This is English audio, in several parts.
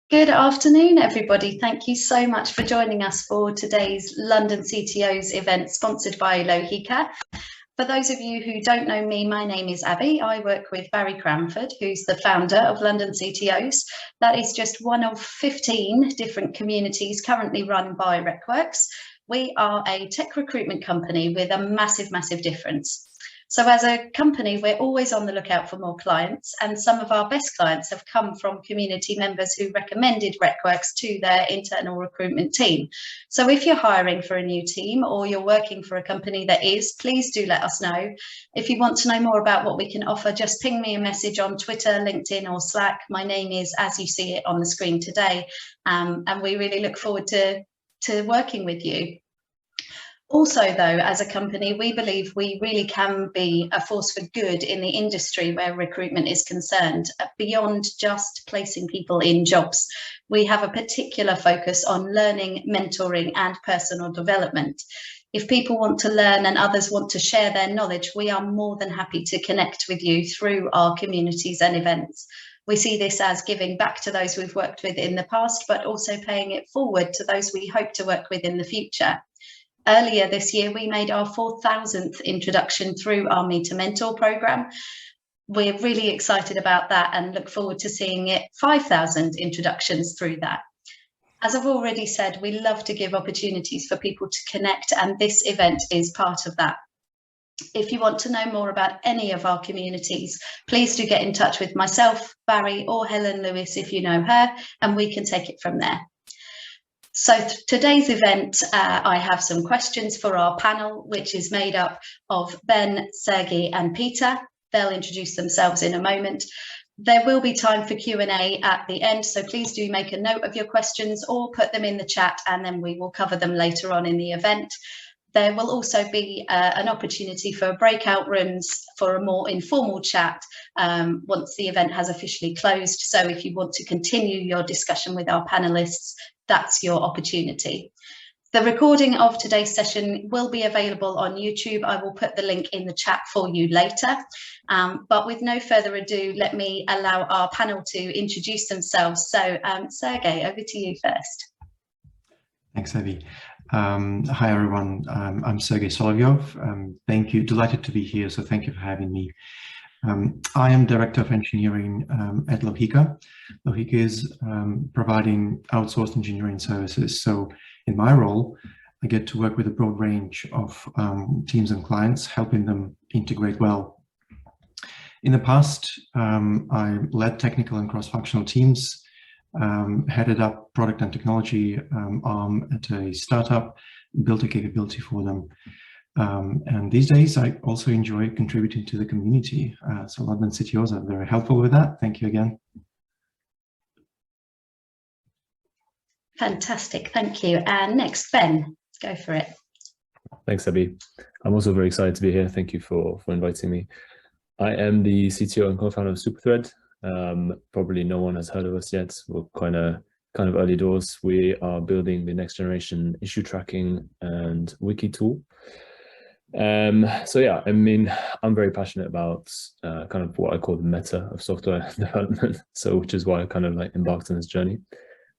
Good afternoon, everybody. Thank you so much for joining us for today's London CTOs event sponsored by Lohika. For those of you who don't know me, my name is Abby. I work with Barry Cranford, who's the founder of London CTOs. That is just one of 15 different communities currently run by RecWorks. We are a tech recruitment company with a massive, massive difference. So as a company, we're always on the lookout for more clients, and some of our best clients have come from community members who recommended RecWorks to their internal recruitment team. So if you're hiring for a new team or you're working for a company that is, please do let us know. If you want to know more about what we can offer, just ping me a message on Twitter, LinkedIn or Slack. My name is as you see it on the screen today, and we really look forward to working with you. Also, though, as a company, we believe we really can be a force for good in the industry where recruitment is concerned, beyond just placing people in jobs. We have a particular focus on learning, mentoring, and personal development. If people want to learn and others want to share their knowledge, we are more than happy to connect with you through our communities and events. We see this as giving back to those we've worked with in the past, but also paying it forward to those we hope to work with in the future. Earlier this year, we made our 4,000th introduction through our Meet a Mentor program. We're really excited about that and look forward to seeing it 5,000 introductions through that. As I've already said, we love to give opportunities for people to connect, and this event is part of that. If you want to know more about any of our communities, please do get in touch with myself, Barry, or Helen Lewis if you know her, and we can take it from there. So today's event, I have some questions for our panel, which is made up of Ben, Sergey and Peter. They'll introduce themselves in a moment. There will be time for Q&A at the end, so please do make a note of your questions or put them in the chat, and then we will cover them later on in the event. There will also be an opportunity for breakout rooms for a more informal chat once the event has officially closed. So if you want to continue your discussion with our panelists, that's your opportunity. The recording of today's session will be available on YouTube. I will put the link in the chat for you later. But with no further ado, let me allow our panel to introduce themselves. So Sergey, over to you first. Thanks, Abby. Hi, everyone. I'm Sergey Soloviov. Thank you. Delighted to be here. So thank you for having me. I am Director of Engineering at Lohika. Lohika is providing outsourced engineering services. So in my role, I get to work with a broad range of teams and clients, helping them integrate well. In the past, I led technical and cross-functional teams, headed up product and technology arm at a startup, built a capability for them. And these days, I also enjoy contributing to the community. So London CTOs are very helpful with that. Thank you again. Fantastic, thank you. And next, Ben, go for it. Thanks, Abby. I'm also very excited to be here. Thank you for inviting me. I am the CTO and co-founder of SuperThread. Probably no one has heard of us yet. We're kind of early doors. We are building the next generation issue tracking and wiki tool. So yeah, I mean, I'm very passionate about kind of what I call the meta of software development. So which is why I kind of like embarked on this journey.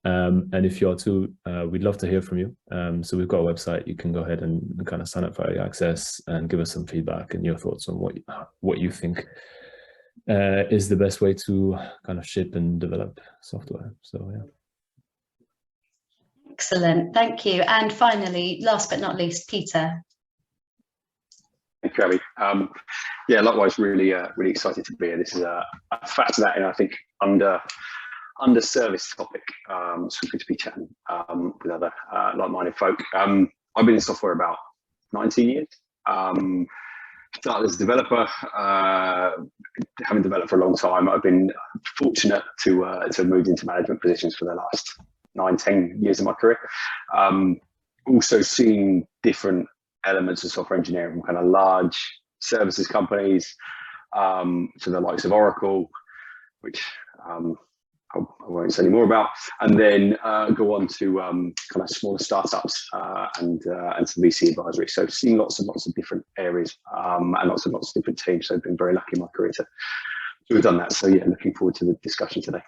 And if you are too, we'd love to hear from you. So we've got a website. You can go ahead and kind of sign up for early access and give us some feedback and your thoughts on what you think is the best way to kind of ship and develop software. So yeah. Excellent, thank you. And finally, last but not least, Peter. Thank you, Abby. Yeah, likewise, really excited to be here. This is a fascinating, I think, under-serviced topic. So good to be chatting with other like-minded folk. I've been in software about 19 years. Started as a developer, having developed for a long time. I've been fortunate to have moved into management positions for the last 9-10 years of my career. Also seen different elements of software engineering from kind of large services companies to the likes of Oracle, which I won't say any more about, and then go on to kind of smaller startups and some VC advisory. So seen lots and lots of different areas and lots of different teams. So I've been very lucky in my career to have done that. So yeah, looking forward to the discussion today.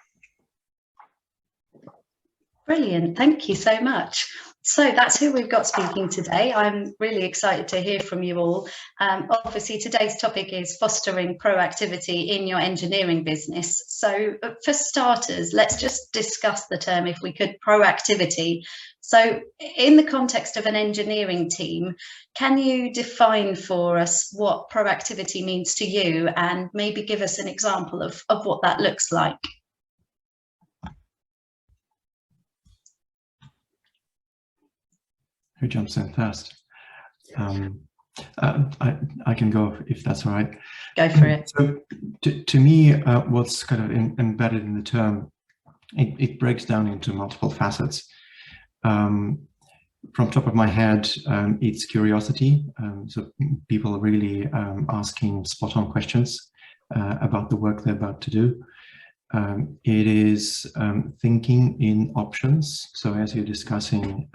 Brilliant, thank you so much. So that's who we've got speaking today. I'm really excited to hear from you all. Obviously, today's topic is fostering proactivity in your engineering business. So for starters, let's just discuss the term, if we could, proactivity. So in the context of an engineering team, can you define for us what proactivity means to you and maybe give us an example of what that looks like? Who jumps in first? I can go if that's all right. Go for it. So to me, what's kind of embedded in the term, it breaks down into multiple facets. From top of my head, it's curiosity. So people really asking spot-on questions about the work they're about to do. It is thinking in options. So as you're discussing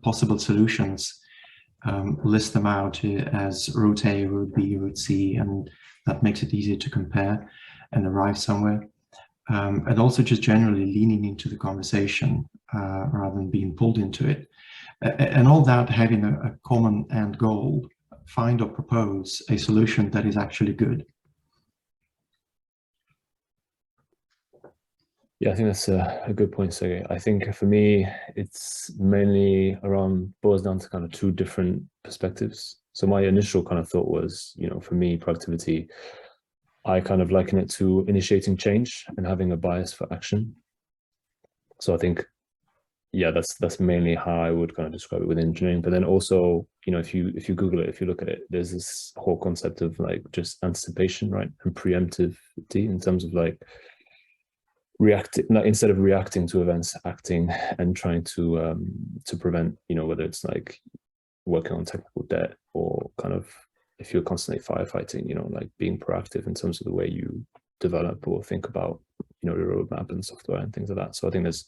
possible solutions, list them out as route A, route B, route C, and that makes it easier to compare and arrive somewhere. And also just generally leaning into the conversation rather than being pulled into it. And all that having a common end goal, find or propose a solution that is actually good. Yeah, I think that's a good point, Sergey. I think for me, it's mainly boils down to kind of two different perspectives. So my initial kind of thought was, for me, proactivity, I kind of liken it to initiating change and having a bias for action. So I think, yeah, that's mainly how I would kind of describe it with engineering. But then also, if you Google it, if you look at it, there's this whole concept of like just anticipation, right, and preemptivity in terms of like instead of reacting to events, acting and trying to prevent, whether it's like working on technical debt or kind of if you're constantly firefighting, like being proactive in terms of the way you develop or think about, the roadmap and software and things like that. So I think there's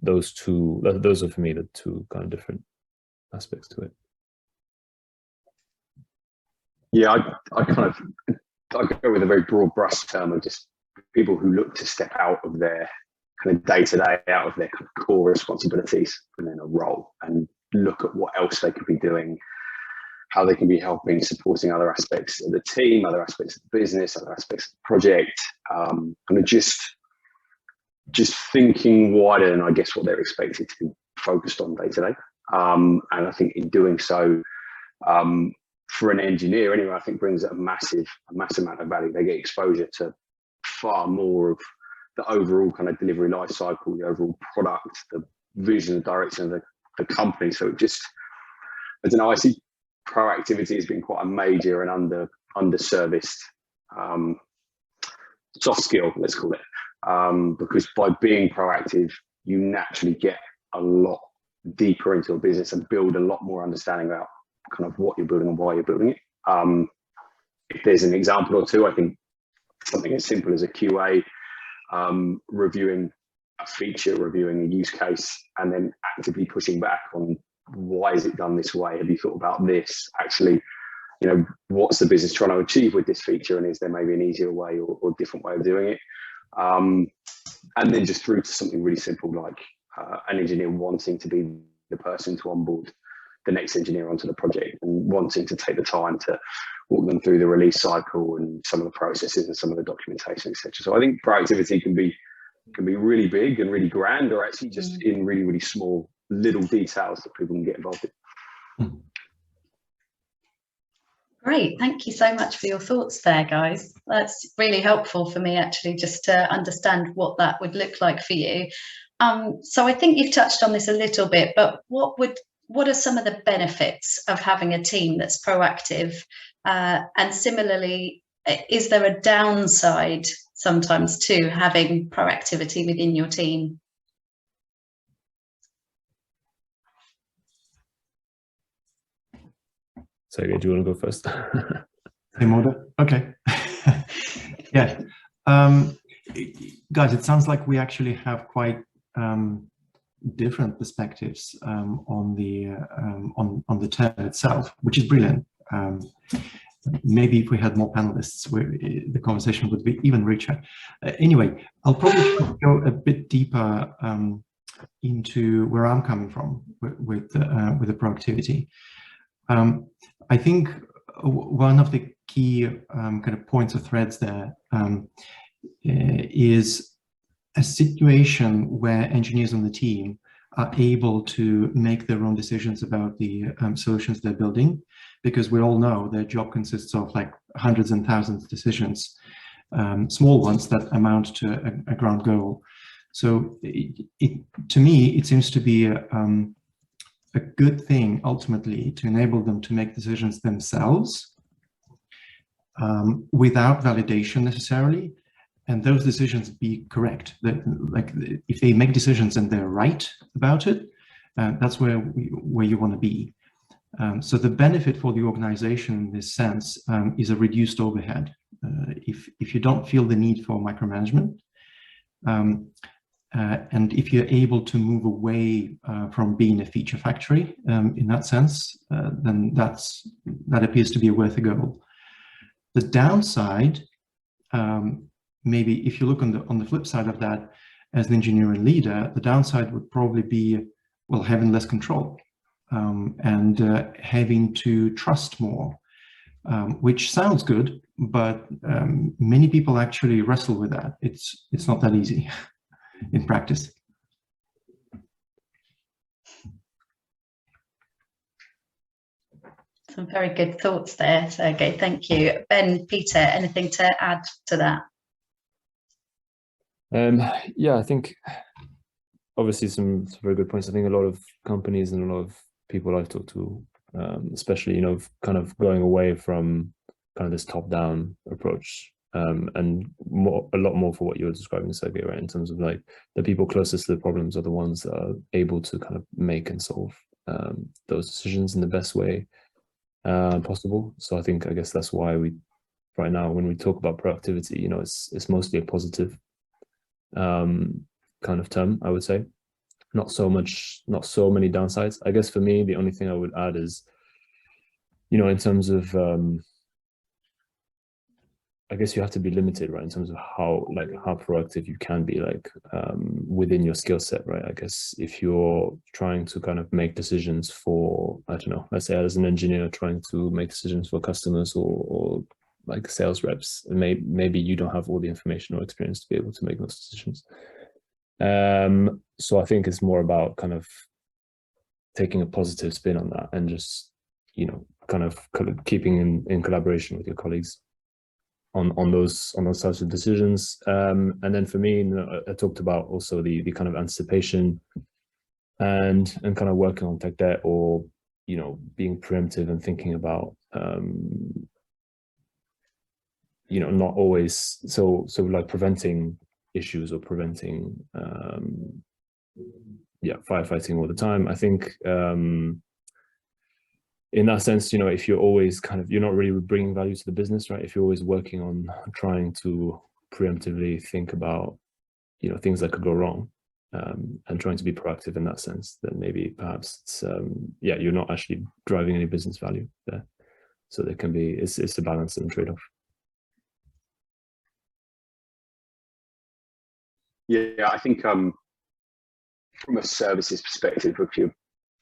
those are for me the two kind of different aspects to it. Yeah, I go with a very broad brush term of just people who look to step out of their kind of day-to-day, out of their kind of core responsibilities within a role and look at what else they could be doing, how they can be helping, supporting other aspects of the team, other aspects of the business, other aspects of the project, and just thinking wider than I guess what they're expected to be focused on day to day. And I think in doing so, for an engineer anyway, I think brings a massive amount of value. They get exposure to far more of the overall kind of delivery life cycle, the overall product, the vision, the direction of the company. So it just, I don't know, I see proactivity has been quite a major and underserviced soft skill, let's call it, because by being proactive, you naturally get a lot deeper into a business and build a lot more understanding about kind of what you're building and why you're building it. If there's an example or two, I think something as simple as a QA, reviewing a feature, reviewing a use case, and then actively pushing back on why is it done this way? Have you thought about this? Actually, what's the business trying to achieve with this feature? And is there maybe an easier way or different way of doing it? And then just through to something really simple like an engineer wanting to be the person to onboard the next engineer onto the project and wanting to take the time to walk them through the release cycle and some of the processes and some of the documentation, etc. So I think proactivity can be really big and really grand, or actually just in really, really small little details that people can get involved in. Great, thank you so much for your thoughts there, guys. That's really helpful for me actually, just to understand what that would look like for you. So I think you've touched on this a little bit, but what are some of the benefits of having a team that's proactive? And similarly, is there a downside sometimes to having proactivity within your team? Sergey, do you want to go first? Same order? Okay. Yeah. Guys, it sounds like we actually have quite different perspectives on the term itself, which is brilliant. Maybe if we had more panelists, the conversation would be even richer. Anyway, I'll probably go a bit deeper into where I'm coming from with the proactivity. I think one of the key kind of points or threads there is a situation where engineers on the team are able to make their own decisions about the solutions they're building, because we all know their job consists of like hundreds and thousands of decisions, small ones that amount to a grand goal. So to me, it seems to be a good thing ultimately to enable them to make decisions themselves without validation necessarily, and those decisions be correct. Like if they make decisions and they're right about it, that's where you want to be. So the benefit for the organization in this sense is a reduced overhead. If you don't feel the need for micromanagement, and if you're able to move away from being a feature factory in that sense, then that appears to be a worth a goal. The downside, maybe if you look on the flip side of that, as an engineering leader, the downside would probably be, well, having less control and having to trust more, which sounds good, but many people actually wrestle with that. It's not that easy in practice. Some very good thoughts there, Sergey. Thank you. Ben, Peter, anything to add to that? Yeah, I think obviously some very good points. I think a lot of companies and a lot of people I've talked to, especially, kind of going away from kind of this top-down approach, and a lot more for what you were describing, Sergey, right? In terms of like the people closest to the problems are the ones that are able to kind of make and solve those decisions in the best way possible. So I guess that's why right now, when we talk about proactivity, it's mostly a positive kind of term, I would say. Not so many downsides. I guess for me, the only thing I would add is, in terms of I guess you have to be limited, right, in terms of how proactive you can be, like within your skill set, right? I guess if you're trying to kind of make decisions for, I don't know, let's say as an engineer trying to make decisions for customers or like sales reps, and maybe you don't have all the information or experience to be able to make those decisions. So I think it's more about kind of taking a positive spin on that and just, kind of keeping in collaboration with your colleagues on those types of decisions. And then for me, I talked about also the kind of anticipation and kind of working on tech debt, or being preemptive and thinking about not always so like preventing issues or preventing firefighting all the time. I think in that sense, if you're always you're not really bringing value to the business, right? If you're always working on trying to preemptively think about, things that could go wrong, and trying to be proactive in that sense, then maybe perhaps it's, you're not actually driving any business value there. So there can be, it's a balance and trade-off. Yeah, I think from a services perspective,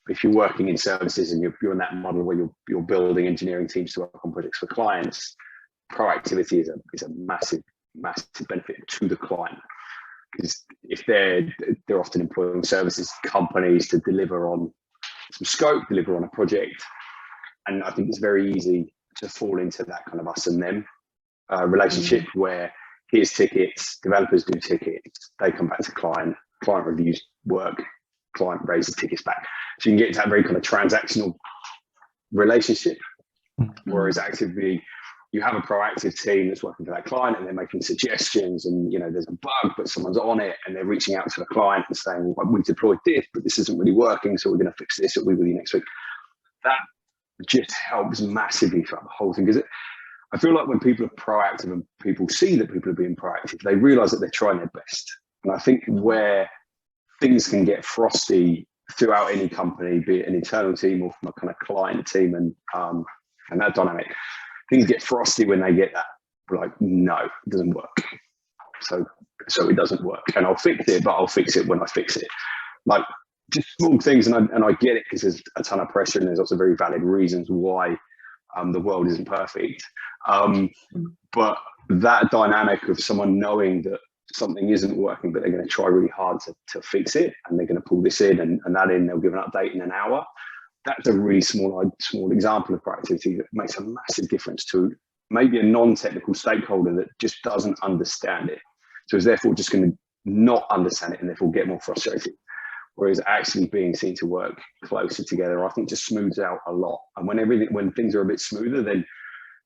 if you're working in services and you're in that model where you're building engineering teams to work on projects for clients, proactivity is a massive benefit to the client, because if they're often employing services companies to deliver on some scope, deliver on a project, and I think it's very easy to fall into that kind of us and them relationship where here's tickets, developers do tickets, they come back to client reviews work, client raises tickets back. So you can get to that very kind of transactional relationship, whereas actively you have a proactive team that's working for that client and they're making suggestions, and there's a bug but someone's on it and they're reaching out to the client and saying, well, we deployed this but this isn't really working, so we're going to fix this, it'll be with you next week. That just helps massively throughout the whole thing, because I feel like when people are proactive and people see that people are being proactive, they realize that they're trying their best. And I think where things can get frosty throughout any company, be it an internal team or from a kind of client team, and that dynamic, things get frosty when they get that, like, no, it doesn't work. So it doesn't work, and I'll fix it, but I'll fix it when I fix it. like just small things, and I get it because there's a ton of pressure and there's also very valid reasons why the world isn't perfect. But that dynamic of someone knowing that something isn't working, but they're going to try really hard to fix it, and they're going to pull this in and that in, they'll give an update in an hour. That's a really small example of proactivity that makes a massive difference to maybe a non-technical stakeholder that just doesn't understand it. So is therefore just going to not understand it and therefore get more frustrated. Whereas actually being seen to work closer together, I think just smooths out a lot. And when things are a bit smoother, then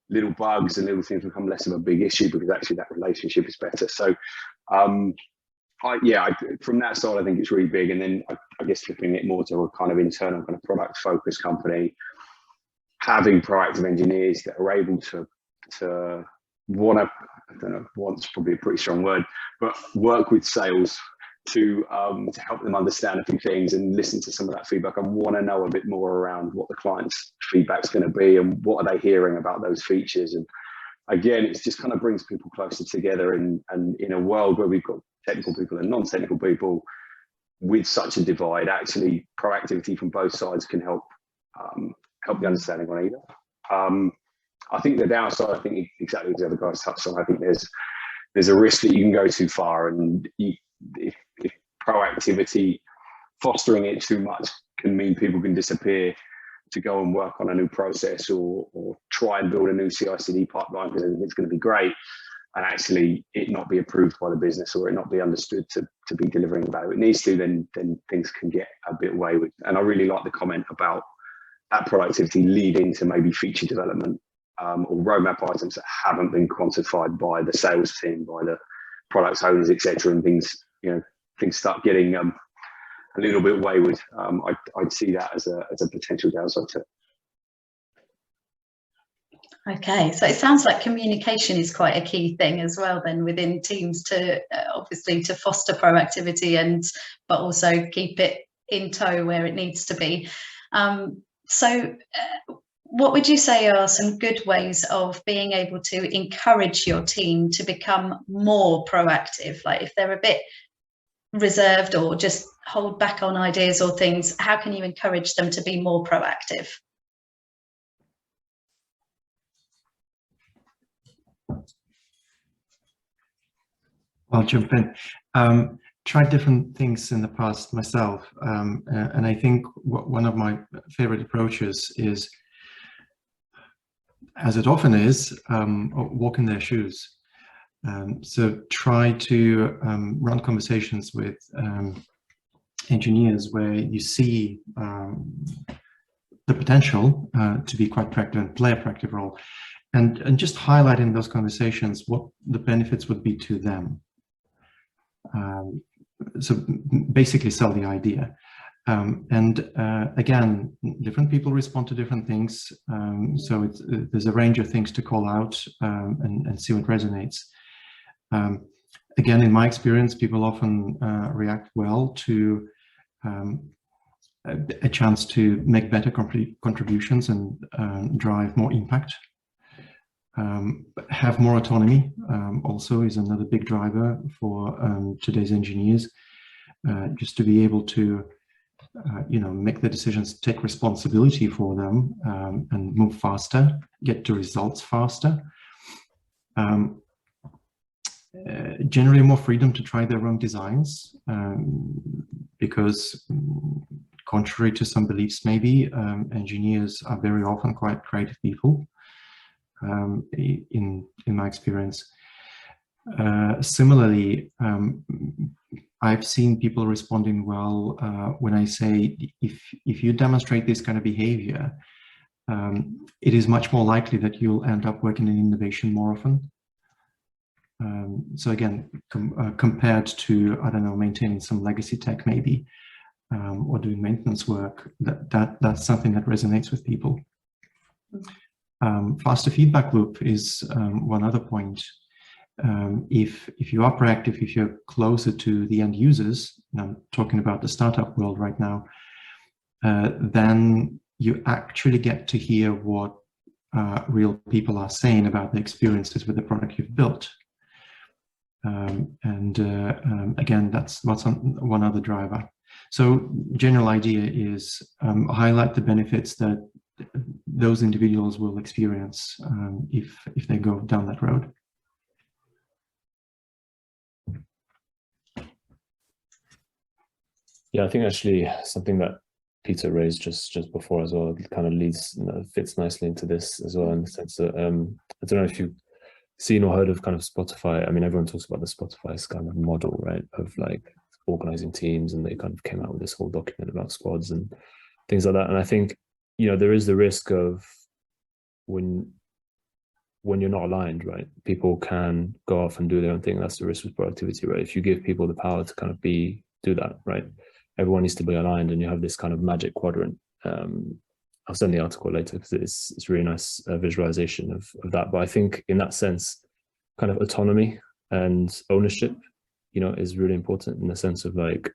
little bugs and little things become less of a big issue because actually that relationship is better. So from that side, I think it's really big. And then I guess flipping it more to a kind of internal kind of product focused company, having proactive engineers that are able to want to, I don't know, want's probably a pretty strong word, but work with sales to help them understand a few things and listen to some of that feedback and want to know a bit more around what the client's feedback's going to be and what are they hearing about those features. And again, it just kind of brings people closer together, and in a world where we've got technical people and non-technical people with such a divide, actually proactivity from both sides can help the understanding on either. I think the downside, I think exactly as the other guys touched on, I think there's a risk that you can go too far, and if proactivity, fostering it too much can mean people can disappear to go and work on a new process or try and build a new CI/CD pipeline because it's going to be great, and actually it not be approved by the business or it not be understood to be delivering the value it needs to, then things can get a bit wayward. And I really like the comment about that productivity leading to maybe feature development or roadmap items that haven't been quantified by the sales team, by the product owners, etc., and things start getting a little bit wayward. I'd see that as a potential downside to it. Okay, so it sounds like communication is quite a key thing as well then within teams to obviously to foster proactivity but also keep it in tow where it needs to be. What would you say are some good ways of being able to encourage your team to become more proactive? Like if they're a bit reserved or just hold back on ideas or things, how can you encourage them to be more proactive? I'll jump in. Tried different things in the past myself, and I think one of my favorite approaches is, as it often is, walk in their shoes. So try to run conversations with engineers where you see the potential to be quite proactive and play a proactive role, and just highlight in those conversations what the benefits would be to them. So basically sell the idea. Again, different people respond to different things. So there's a range of things to call out and see what resonates. Again, in my experience, people often react well to a chance to make better contributions and drive more impact. Have more autonomy also is another big driver for today's engineers, just to be able to make the decisions, take responsibility for them, and move faster, get to results faster. Generally more freedom to try their own designs, because contrary to some beliefs maybe, engineers are very often quite creative people, in my experience. Similarly, I've seen people responding well when I say, if you demonstrate this kind of behavior, it is much more likely that you'll end up working in innovation more often. So again, compared to, I don't know, maintaining some legacy tech maybe, or doing maintenance work, that's something that resonates with people. Faster feedback loop is one other point. If you are proactive, if you're closer to the end users, and I'm talking about the startup world right now, then you actually get to hear what real people are saying about the experiences with the product you've built. Again, that's one other driver. So general idea is highlight the benefits that those individuals will experience if they go down that road. Yeah, I think actually something that Peter raised just before as well, it kind of leads, fits nicely into this as well, in the sense that I don't know if you've seen or heard of kind of Spotify. I mean, everyone talks about the Spotify's kind of model, right, of like organizing teams, and they kind of came out with this whole document about squads and things like that. And I think, you know, there is the risk of when you're not aligned, right, people can go off and do their own thing. That's the risk with productivity, right? If you give people the power to kind of do that, right, everyone needs to be aligned, and you have this kind of magic quadrant. I'll send the article later because it's really nice visualization of that. But I think in that sense, kind of autonomy and ownership, you know, is really important, in the sense of like,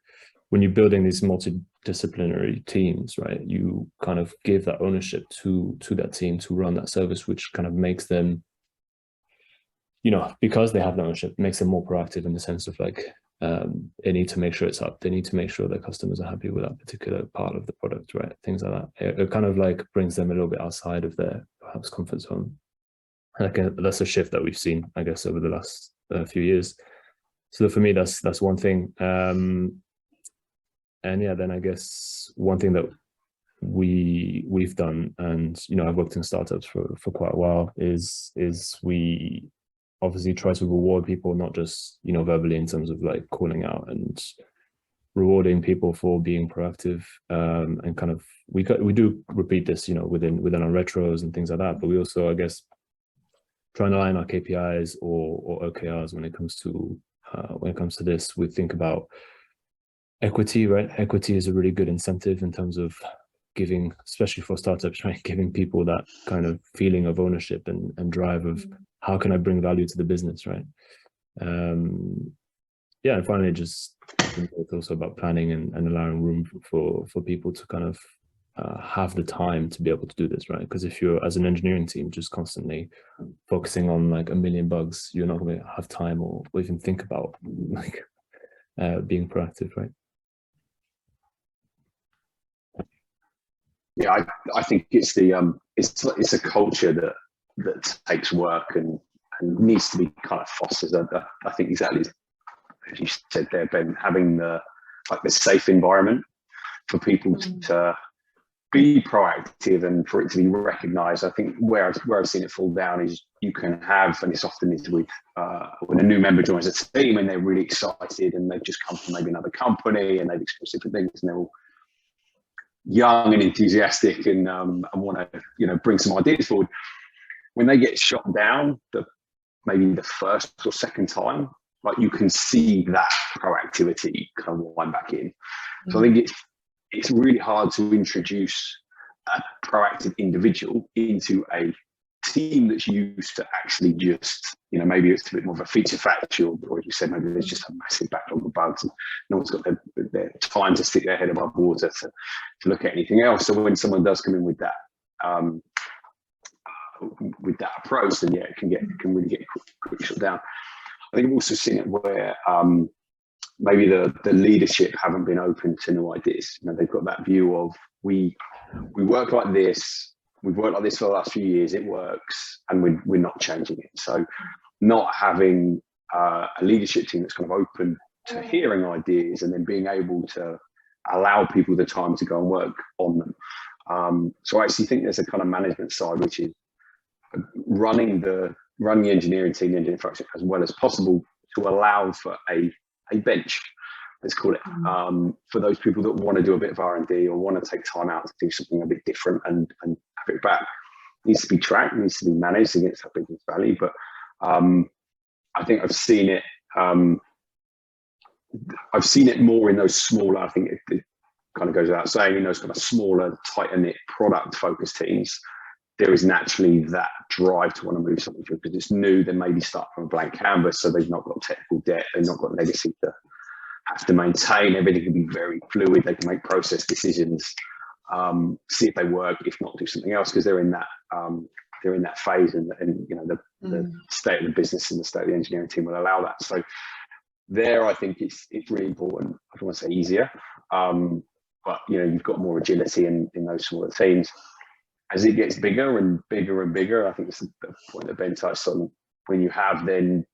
when you're building these multidisciplinary teams, right, you kind of give that ownership to that team to run that service, which kind of makes them, you know, because they have the ownership, makes them more proactive, in the sense of like, they need to make sure it's up. They need to make sure their customers are happy with that particular part of the product, right? Things like that. It kind of like brings them a little bit outside of their perhaps comfort zone. And that's a shift that we've seen, I guess, over the last few years. So for me, that's one thing. And yeah, then I guess one thing that we've done, and you know, I've worked in startups for quite a while, is we obviously try to reward people, not just, you know, verbally, in terms of like calling out and rewarding people for being proactive, and kind of we do repeat this, you know, within our retros and things like that. But we also, I guess, try and align our KPIs or OKRs when it comes to this. We think about equity, right? Equity is a really good incentive in terms of giving, especially for startups, right, giving people that kind of feeling of ownership and drive of how can I bring value to the business, right? Yeah, and finally, just it's also about planning and allowing room for people to kind of have the time to be able to do this, right? Because if you're, as an engineering team, just constantly focusing on like a million bugs, you're not going to have time or even think about like being proactive, right? Yeah, I think it's it's a culture that takes work and needs to be kind of fostered. I think exactly as you said there, Ben, having the safe environment for people to be proactive and for it to be recognised. I think where I've seen it fall down is you can have, and it's often with when a new member joins a team and they're really excited and they've just come from maybe another company and they've experienced different things and they're all young and enthusiastic and want to, you know, bring some ideas forward. When they get shot down, maybe the first or second time, like you can see that proactivity kind of wind back in. So I think it's really hard to introduce a proactive individual into a team that's used to actually just, you know, maybe it's a bit more of a feature factory, or as you said, maybe there's just a massive backlog of bugs and no one's got their time to stick their head above water to look at anything else. So when someone does come in with that approach, then yeah, it can really get quick shut down. I think I've also seen it where maybe the leadership haven't been open to new ideas. You know, they've got that view of we work like this. We've worked like this for the last few years. It works, and we're not changing it. So, not having a leadership team that's kind of open to hearing ideas and then being able to allow people the time to go and work on them. So I actually think there's a kind of management side, which is running the engineering team, the engineering function as well as possible to allow for a bench, let's call it, for those people that want to do a bit of R&D or want to take time out to do something a bit different and have it back. It needs to be tracked, needs to be managed against that business value. But I think I've seen it more in those smaller, I think it kind of goes without saying, in those kind of smaller, tighter knit product focused teams, there is naturally that drive to want to move something through because it's new. They maybe start from a blank canvas, so they've not got technical debt, they've not got legacy to have to maintain. Everything can be very fluid. They can make process decisions, see if they work, if not, do something else because they're in that phase, and you know the state of the business and the state of the engineering team will allow that. So there, I think it's really important. I don't want to say easier, but you've got more agility in those smaller teams. As it gets bigger and bigger and bigger, I think it's the point that Ben touched on. When you have then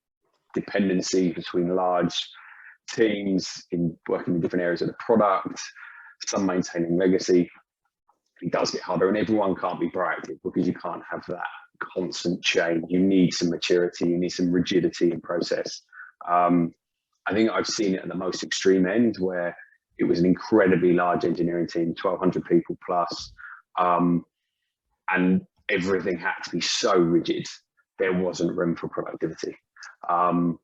dependency between large teams in working in different areas of the product, some maintaining legacy, it does get harder, and everyone can't be proactive because you can't have that constant change. You need some maturity, you need some rigidity in process. I think I've seen it at the most extreme end where it was an incredibly large engineering team, 1,200 people plus, and everything had to be so rigid. There wasn't room for productivity. And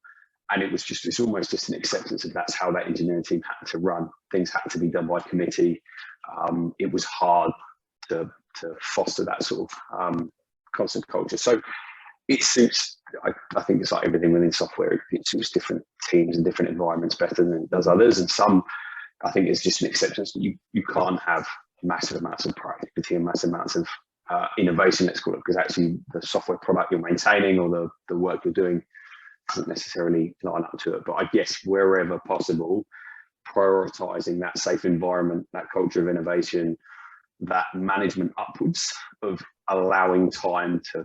it's almost just an acceptance of that's how that engineering team had to run. Things had to be done by committee. It was hard to foster that sort of constant culture. So it suits, I think it's like everything within software, it suits different teams and different environments better than it does others. And some, I think it's just an acceptance that you can't have massive amounts of productivity and massive amounts of innovation, let's call it, because actually the software product you're maintaining or the work you're doing doesn't necessarily line up to it. But I guess wherever possible, prioritizing that safe environment, that culture of innovation, that management upwards of allowing time to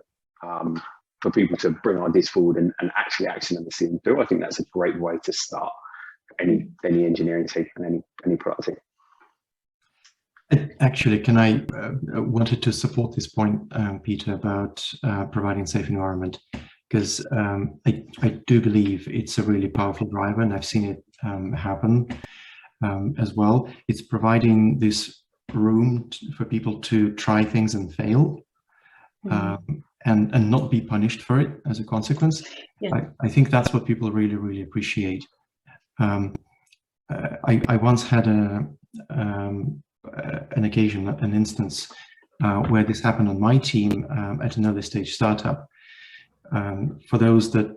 for people to bring ideas forward and actually action them and see them through. I think that's a great way to start any engineering team and any product team. Actually, can I wanted to support this point, Peter, about providing safe environment, because I do believe it's a really powerful driver, and I've seen it happen as well. It's providing this room for people to try things and fail, and not be punished for it as a consequence. Yeah. I think that's what people really, really appreciate. I once had an occasion, an instance where this happened on my team at an early stage startup. For those that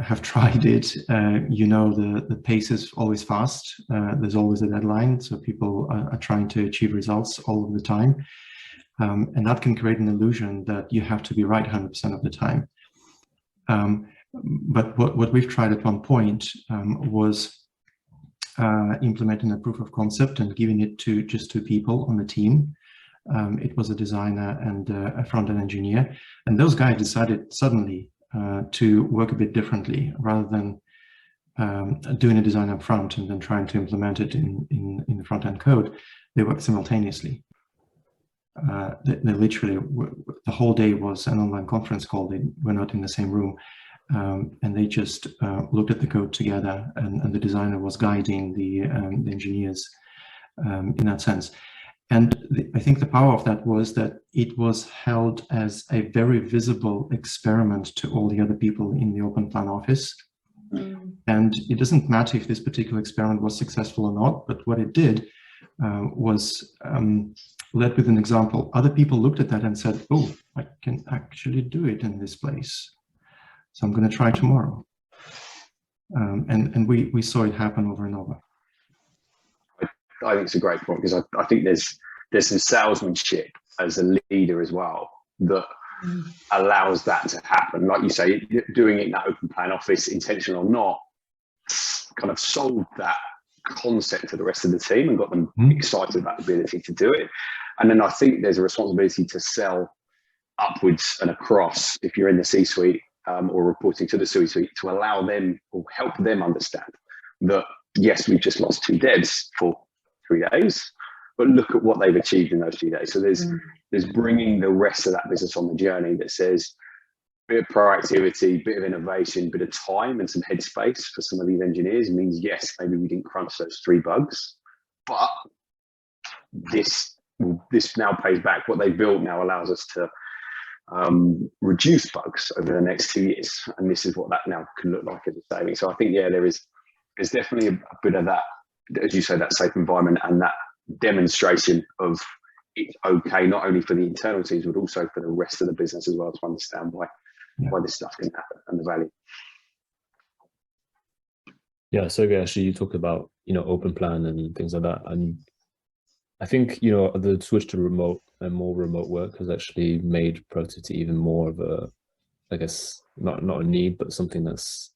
have tried it, the pace is always fast. There's always a deadline, so people are trying to achieve results all of the time. And that can create an illusion that you have to be right 100% of the time. But what we've tried at one point was implementing a proof of concept and giving it to just 2 people on the team. It was a designer and a front-end engineer, and those guys decided suddenly to work a bit differently. Rather than doing a design up front and then trying to implement it in the front-end code, they worked simultaneously. They literally, the whole day was an online conference call. They were not in the same room, and they just looked at the code together, and the designer was guiding the engineers in that sense. And I think the power of that was that it was held as a very visible experiment to all the other people in the open plan office. And it doesn't matter if this particular experiment was successful or not, but what it did was led with an example. Other people looked at that and said, oh, I can actually do it in this place, so I'm going to try tomorrow. And we saw it happen over and over. I think it's a great point, because I think there's some salesmanship as a leader as well that allows that to happen. Like you say, doing it in that open plan office, intentional or not, kind of sold that concept to the rest of the team and got them excited about the ability to do it. And then I think there's a responsibility to sell upwards and across, if you're in the C-suite or reporting to the C-suite, to allow them or help them understand that, yes, we've just lost 2 devs for 3 days, but look at what they've achieved in those 2 days. So there's bringing the rest of that business on the journey that says bit of proactivity, bit of innovation, bit of time and some headspace for some of these engineers means, yes, maybe we didn't crunch those 3 bugs, but this now pays back. What they built now allows us to reduce bugs over the next 2 years, and this is what that now can look like as a saving. So I think, yeah, there's definitely a bit of that, as you say, that safe environment and that demonstration of it's okay, not only for the internal teams, but also for the rest of the business as well, to understand why this stuff can happen and the value. Yeah, so actually you talked about, open plan and things like that. And I think, the switch to remote and more remote work has actually made productivity even more of a, I guess, not a need, but something that's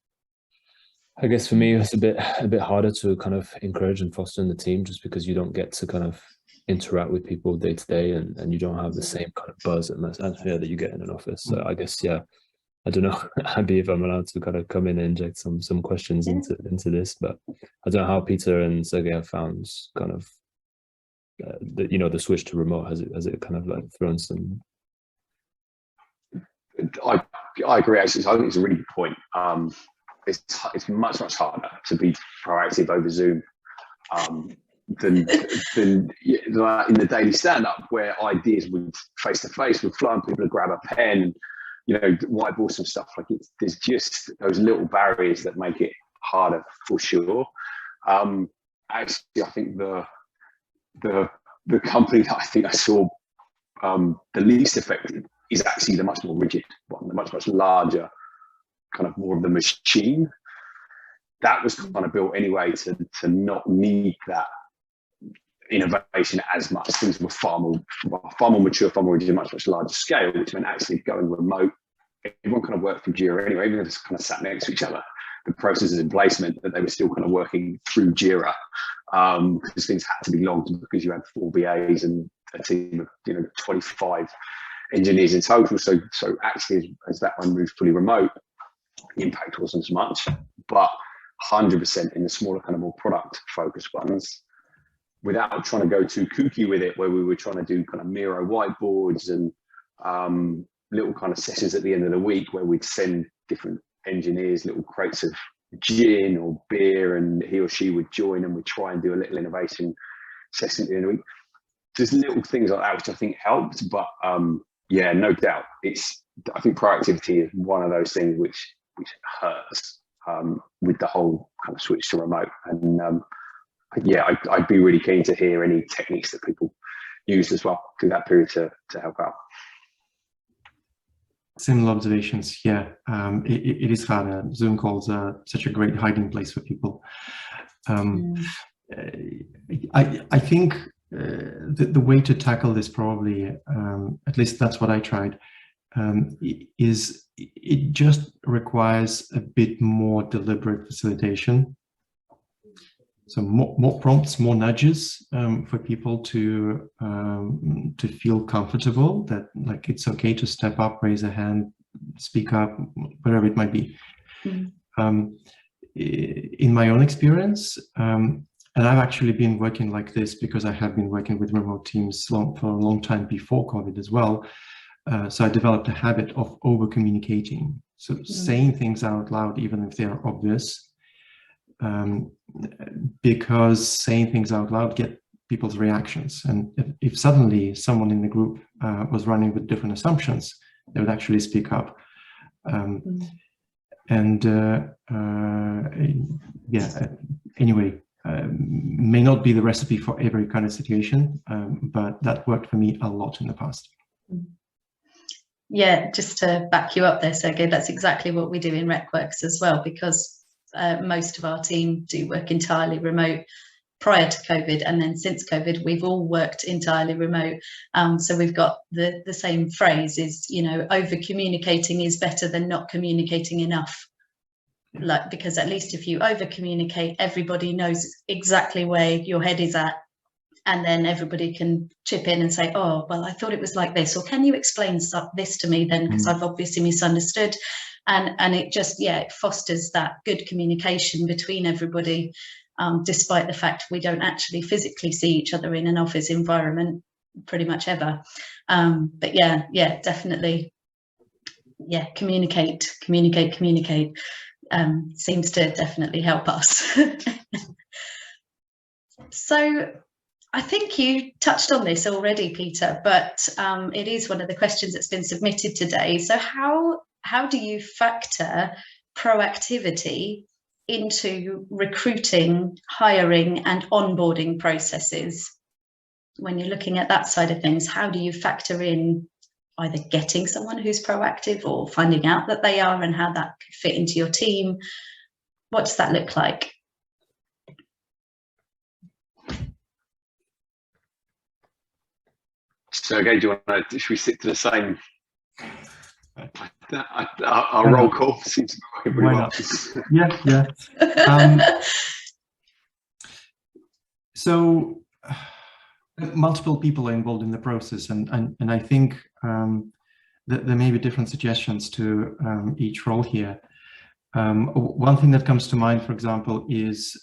I guess for me, it's a bit harder to kind of encourage and foster in the team, just because you don't get to kind of interact with people day to day, and you don't have the same kind of buzz and atmosphere that you get in an office. So I guess, yeah, I don't know, Abby, if I'm allowed to kind of come in and inject some questions into this, but I don't know how Peter and Sergey have found kind of the switch to remote. Has it kind of like thrown some? I agree. Actually, I think it's a really good point. It's much harder to be proactive over Zoom than in the daily stand-up, where ideas would face to face would fly and people would grab a pen, whiteboard some stuff. Like there's just those little barriers that make it harder for sure. Actually, I think the company that I think I saw the least affected is actually the much more rigid one, the much larger, kind of more of the machine. That was kind of built anyway to not need that innovation as much. Things were far more mature, far more rigid, much larger scale, which meant actually going remote. Everyone kind of worked from Jira anyway, even if it's kind of sat next to each other. The processes in place meant that they were still kind of working through Jira, because things had to be logged, because you had 4 BAs and a team of 25 engineers in total. So actually, as that one moved fully remote, the impact wasn't as much. But 100% in the smaller, kind of more product focused ones, without trying to go too kooky with it, where we were trying to do kind of Miro whiteboards and little kind of sessions at the end of the week where we'd send different engineers little crates of gin or beer, and he or she would join and we'd try and do a little innovation session at the end of the week. There's little things like that which I think helped, but yeah, no doubt, I think proactivity is one of those things which hurts with the whole kind of switch to remote. And yeah, I'd be really keen to hear any techniques that people used as well through that period to help out. Similar observations. Yeah, it is harder. Zoom calls are such a great hiding place for people. I think the way to tackle this, probably, at least that's what I tried, is it just requires a bit more deliberate facilitation. So more prompts, more nudges for people to feel comfortable that, like, it's okay to step up, raise a hand, speak up, whatever it might be. In my own experience, and I've actually been working like this because I have been working with remote teams for a long time before COVID as well. So I developed a habit of over communicating. So saying things out loud, even if they are obvious, because saying things out loud get people's reactions. And if suddenly someone in the group was running with different assumptions, they would actually speak up. Yeah, anyway, may not be the recipe for every kind of situation, but that worked for me a lot in the past. Yeah, just to back you up there, Sergey, that's exactly what we do in RecWorks as well, because most of our team do work entirely remote prior to COVID, and then since COVID we've all worked entirely remote. So we've got the same phrase is, over communicating is better than not communicating enough. Like, because at least if you over communicate, everybody knows exactly where your head is at, and then everybody can chip in and say, oh, well, I thought it was like this, or can you explain this to me then, because I've obviously misunderstood. And it just, yeah, it fosters that good communication between everybody, despite the fact we don't actually physically see each other in an office environment pretty much ever. But yeah, definitely, yeah, communicate seems to definitely help us. So I think you touched on this already, Peter, but it is one of the questions that's been submitted today. So how do you factor proactivity into recruiting, hiring, and onboarding processes? When you're looking at that side of things, how do you factor in either getting someone who's proactive or finding out that they are, and how that could fit into your team? What does that look like? So again, should we stick to the same Our roll call seems to be working pretty well. Yeah. So multiple people are involved in the process, and I think that there may be different suggestions to each role here. One thing that comes to mind, for example, is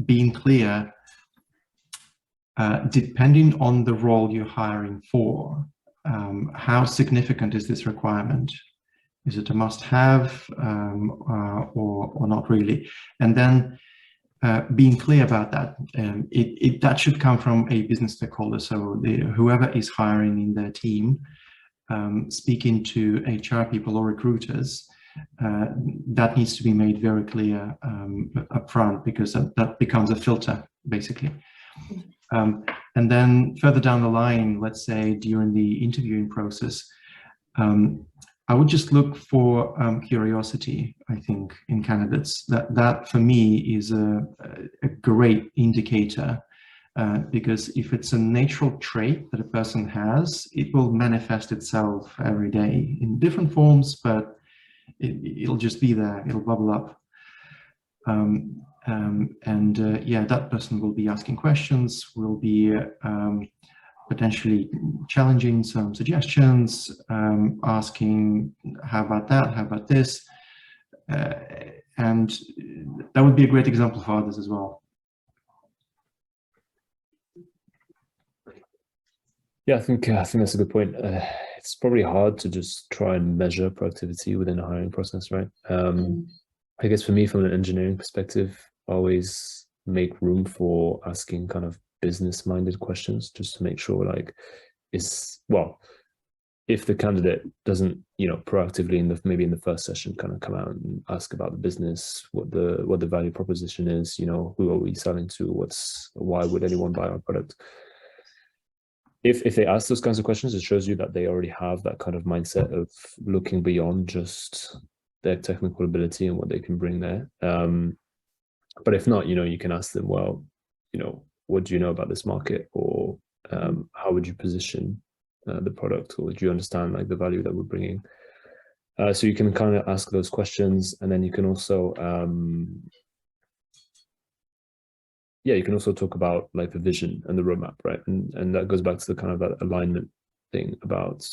being clear, depending on the role you're hiring for, how significant is this requirement? Is it a must-have or not really? And then being clear about that, that should come from a business stakeholder. So whoever is hiring in their team, speaking to HR people or recruiters, that needs to be made very clear upfront, because that becomes a filter, basically. And then further down the line, let's say during the interviewing process, I would just look for curiosity, I think, in candidates. That for me is a great indicator, because if it's a natural trait that a person has, it will manifest itself every day in different forms, but it'll just be there, it'll bubble up. Yeah, that person will be asking questions, will be potentially challenging some suggestions, asking, how about that, how about this? And that would be a great example for others as well. Yeah, I think that's a good point. It's probably hard to just try and measure productivity within a hiring process, right? I guess for me, from an engineering perspective, I always make room for asking kind of business-minded questions, just to make sure, like, if the candidate doesn't, proactively maybe in the first session kind of come out and ask about the business, what the value proposition is, who are we selling to, why would anyone buy our product? If they ask those kinds of questions, it shows you that they already have that kind of mindset of looking beyond just their technical ability and what they can bring there. But if not, you can ask them, well, what do you know about this market, or how would you position the product, or do you understand like the value that we're bringing? So you can kind of ask those questions, and then you can also talk about like the vision and the roadmap, right? And that goes back to the kind of that alignment thing about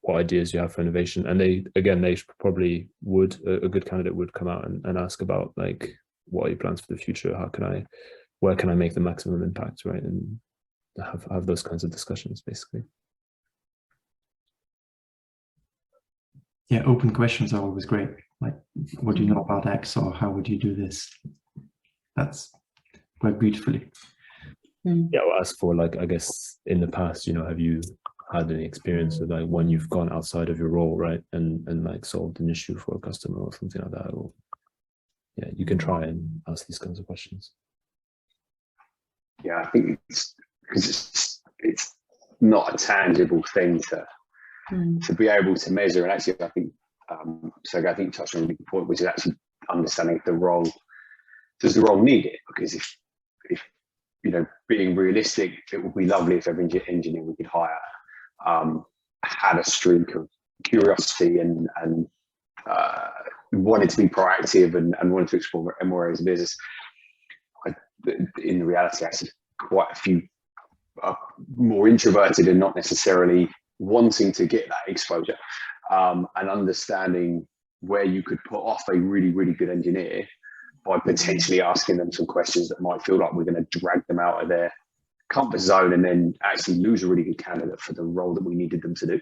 what ideas you have for innovation. And they probably would, a good candidate would come out and ask about, like, what are your plans for the future? Where can I make the maximum impact, right? And have those kinds of discussions, basically. Yeah, open questions are always great. Like, what do you know about X, or how would you do this? That's quite beautifully. Yeah, I'll ask for, like, I guess in the past, have you had any experience of like when you've gone outside of your role, right, and like solved an issue for a customer or something like that? Or yeah, you can try and ask these kinds of questions. Yeah, I think it's not a tangible thing to be able to measure. And actually, I think Sergey, I think you touched on a big point, which is actually understanding the role. Does the role need it? Because if being realistic, it would be lovely if every engineer we could hire had a streak of curiosity and wanted to be proactive and wanted to explore more areas of business. In reality, actually, quite a few are more introverted and not necessarily wanting to get that exposure, and understanding where you could put off a really, really good engineer by potentially asking them some questions that might feel like we're going to drag them out of their comfort zone and then actually lose a really good candidate for the role that we needed them to do.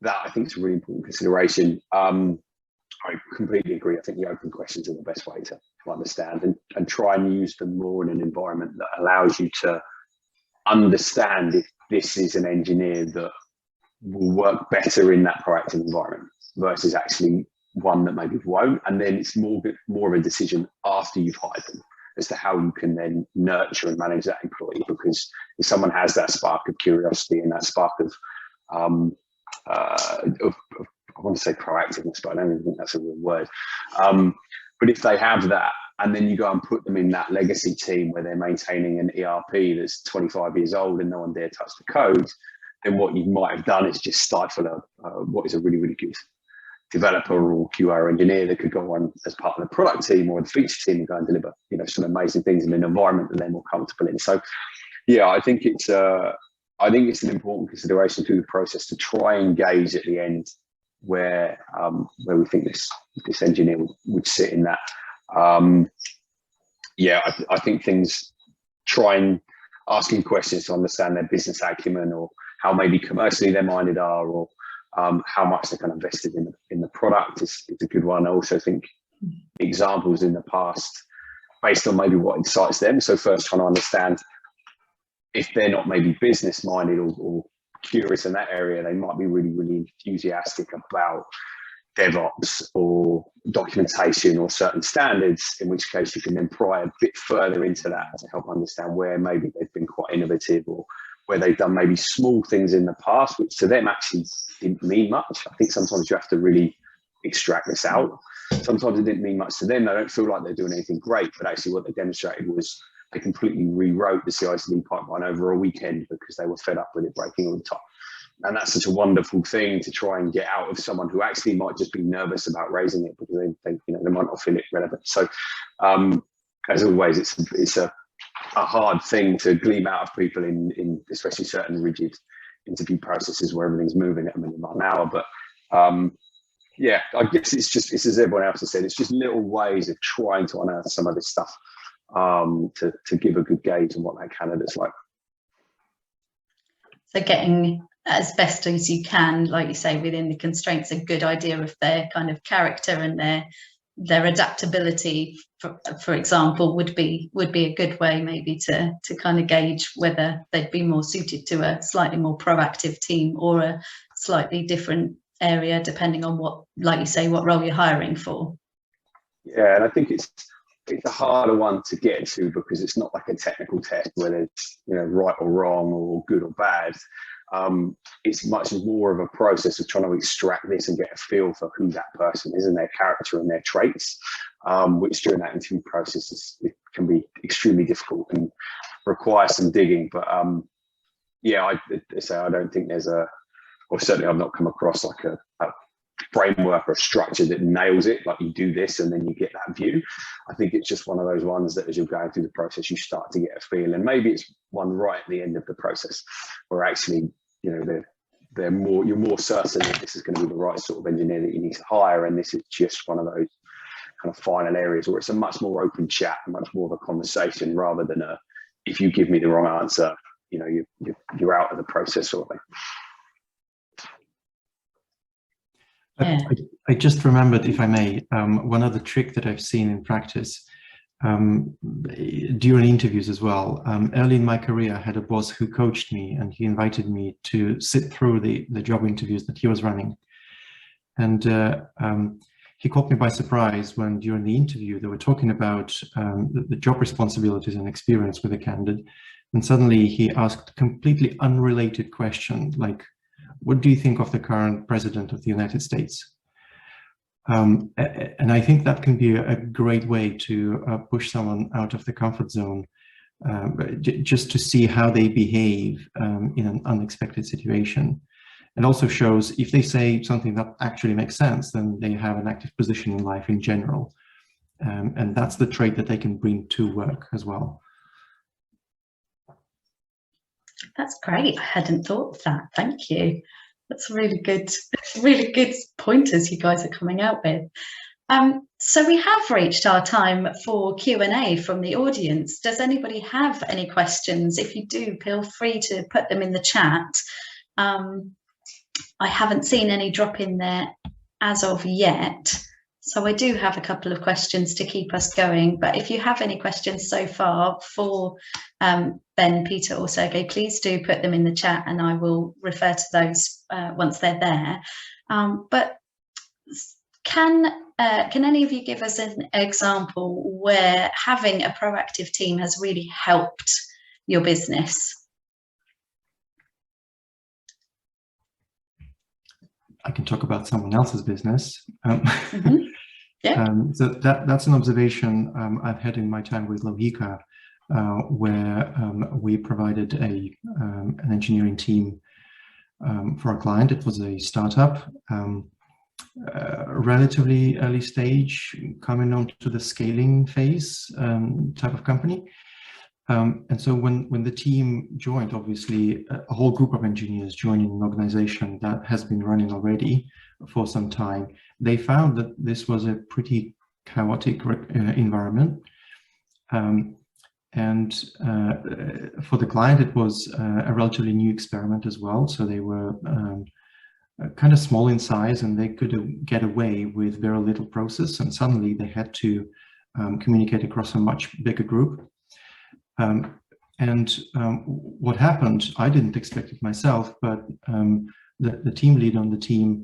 That, I think, is a really important consideration. I completely agree. I think the open questions are the best way to understand and try and use them more in an environment that allows you to understand if this is an engineer that will work better in that proactive environment versus actually one that maybe won't. And then it's more of a decision after you've hired them as to how you can then nurture and manage that employee. Because if someone has that spark of curiosity and that spark of I want to say proactiveness, but I don't even think that's a real word. But if they have that, and then you go and put them in that legacy team where they're maintaining an ERP that's 25 years old and no one dare touch the code, then what you might have done is just stifle what is a really, really good developer or QA engineer that could go on as part of the product team or the feature team and go and deliver, some amazing things in an environment that they're more comfortable in. So, yeah, I think it's an important consideration through the process to try and gauge at the end where we think this engineer would sit in that. I think things, try and asking questions to understand their business acumen or how maybe commercially they're minded are, or how much they're kind of invested in the product is a good one. I also think examples in the past based on maybe what excites them. So first trying to understand if they're not maybe business minded or curious in that area, they might be really, really enthusiastic about DevOps or documentation or certain standards, in which case you can then pry a bit further into that to help understand where maybe they've been quite innovative or where they've done maybe small things in the past, which to them actually didn't mean much. I think sometimes you have to really extract this out. Sometimes it didn't mean much to them. They don't feel like they're doing anything great, but actually what they demonstrated was they completely rewrote the CI/CD pipeline over a weekend because they were fed up with it breaking all the time. And that's such a wonderful thing to try and get out of someone who actually might just be nervous about raising it because they might not feel it relevant. So as always, it's a hard thing to glean out of people in especially certain rigid interview processes where everything's moving at a million mile an hour. But I guess it's as everyone else has said, it's just little ways of trying to unearth some of this stuff to give a good gauge on what that candidate's like. So getting as best as you can, like you say, within the constraints, a good idea of their kind of character and their adaptability, for example, would be a good way maybe to kind of gauge whether they'd be more suited to a slightly more proactive team or a slightly different area, depending on what, like you say, what role you're hiring for. Yeah, and I think it's a harder one to get to because it's not like a technical test where it's right or wrong or good or bad. It's much more of a process of trying to extract this and get a feel for who that person is and their character and their traits, which during that interview process it can be extremely difficult and require some digging. But I don't think there's or certainly I've not come across like a framework or a structure that nails it, like you do this and then you get that view. I think it's just one of those ones that as you're going through the process, you start to get a feel, and maybe it's one right at the end of the process where actually, you're more certain that this is going to be the right sort of engineer that you need to hire, and this is just one of those kind of final areas where it's a much more open chat, much more of a conversation rather than if you give me the wrong answer, you're out of the process sort of thing. I just remembered, if I may, one other trick that I've seen in practice during interviews as well. Early in my career, I had a boss who coached me, and he invited me to sit through the job interviews that he was running. And he caught me by surprise when during the interview they were talking about the job responsibilities and experience with the candidate. And suddenly he asked a completely unrelated question, like, what do you think of the current president of the United States? And I think that can be a great way to push someone out of the comfort zone, just to see how they behave in an unexpected situation. And also shows if they say something that actually makes sense, then they have an active position in life in general. And that's the trait that they can bring to work as well. That's great. I hadn't thought of that. Thank you. That's really good pointers you guys are coming out with. So we have reached our time for Q&A from the audience. Does anybody have any questions? If you do, feel free to put them in the chat. I haven't seen any drop in there as of yet. So I do have a couple of questions to keep us going, but if you have any questions so far for Ben, Peter or Sergey, please do put them in the chat and I will refer to those once they're there. But can any of you give us an example where having a proactive team has really helped your business? I can talk about someone else's business. Yeah. So that's an observation I've had in my time with Lohika, where we provided an engineering team for a client. It was a startup, relatively early stage, coming on to the scaling phase type of company. And so when the team joined, obviously a whole group of engineers joining an organization that has been running already for some time, they found that this was a pretty chaotic environment. And for the client, it was a relatively new experiment as well. So they were kind of small in size, and they could get away with very little process. And suddenly they had to communicate across a much bigger group. What happened, I didn't expect it myself, but the team lead on the team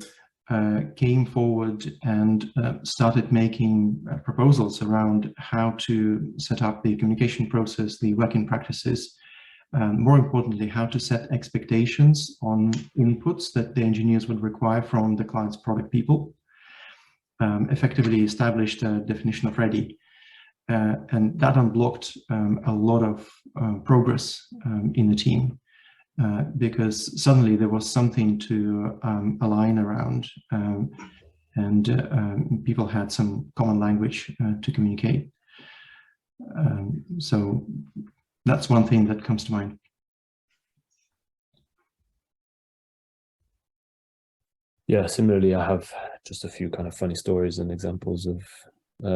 came forward and started making proposals around how to set up the communication process, the working practices, more importantly, how to set expectations on inputs that the engineers would require from the client's product people, effectively established a definition of ready. And that unblocked a lot of progress in the team, because suddenly there was something to align around, and people had some common language to communicate. So that's one thing that comes to mind. Yeah, similarly, I have just a few kind of funny stories and examples of